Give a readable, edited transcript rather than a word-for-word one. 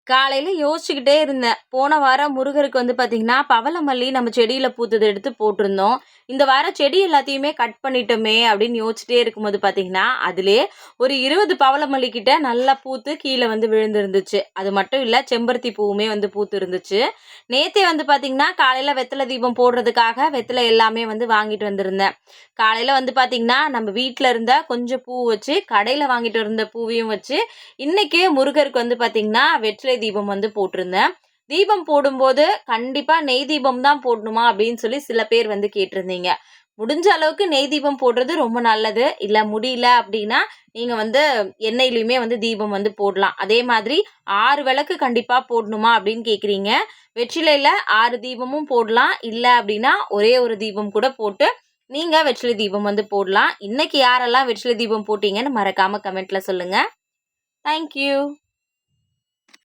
காலையில யோசிச்சுக்கிட்டே இருந்தேன். போன வாரம் முருகருக்கு வந்து பார்த்தீங்கன்னா, பவளமல்லி நம்ம செடியில பூத்தத எடுத்து போட்டிருந்தோம். இந்த வாரம் செடி எல்லாத்தையுமே கட் பண்ணிட்டோமே அப்படின்னு யோசிச்சுட்டே இருக்கும்போது பார்த்தீங்கன்னா, அதிலயே ஒரு 20 பவளமல்லி கிட்ட நல்லா பூத்து கீழ வந்து விழுந்திருந்துச்சு. அது மட்டும் இல்ல, செம்பருத்தி பூவுமே வந்து பூத்து இருந்துச்சு. நேத்தே வந்து பார்த்தீங்கன்னா, காலையில வெத்தல தீபம் போடுறதுக்காக வெத்தல எல்லாமே வந்து வாங்கிட்டு வந்திருந்தேன். காலையில வந்து பார்த்தீங்கன்னா, நம்ம வீட்ல இருந்த கொஞ்சம் பூ வச்சு, கடையில வாங்கிட்டு இருந்த பூவையும் வச்சு, இன்னைக்கு முருகருக்கு வந்து பார்த்தீங்கன்னா, வெற்றிலை தீபம் வந்து போட்டிருந்தேன். தீபம் போடும்போது கண்டிப்பா நெய் தீபம் தான் போடணுமா? அப்படின்னு சொல்லி சில பேர் வந்து கேட்டிருந்தீங்க. முடிஞ்ச அளவுக்கு நெய் தீபம் போடுறது ரொம்ப நல்லது. இல்ல முடியல அப்படின்னா, நீங்க வந்து எண்ணெயிலயுமே வந்து தீபம் வந்து போடலாம். அதே மாதிரி 6 விளக்கு கண்டிப்பா போடணுமா? அப்படின்னு கேட்கிறீங்க. வெற்றிலையில 6 தீபமும் போடலாம். இல்ல அப்படின்னா, ஒரே ஒரு தீபம் கூட போட்டு நீங்க வெற்றிலை தீபம் வந்து போடலாம். இன்னைக்கு யாரெல்லாம் வெற்றிலை தீபம் போட்டீங்கன்னு மறக்காம கமெண்ட்ல சொல்லுங்க. Thank you.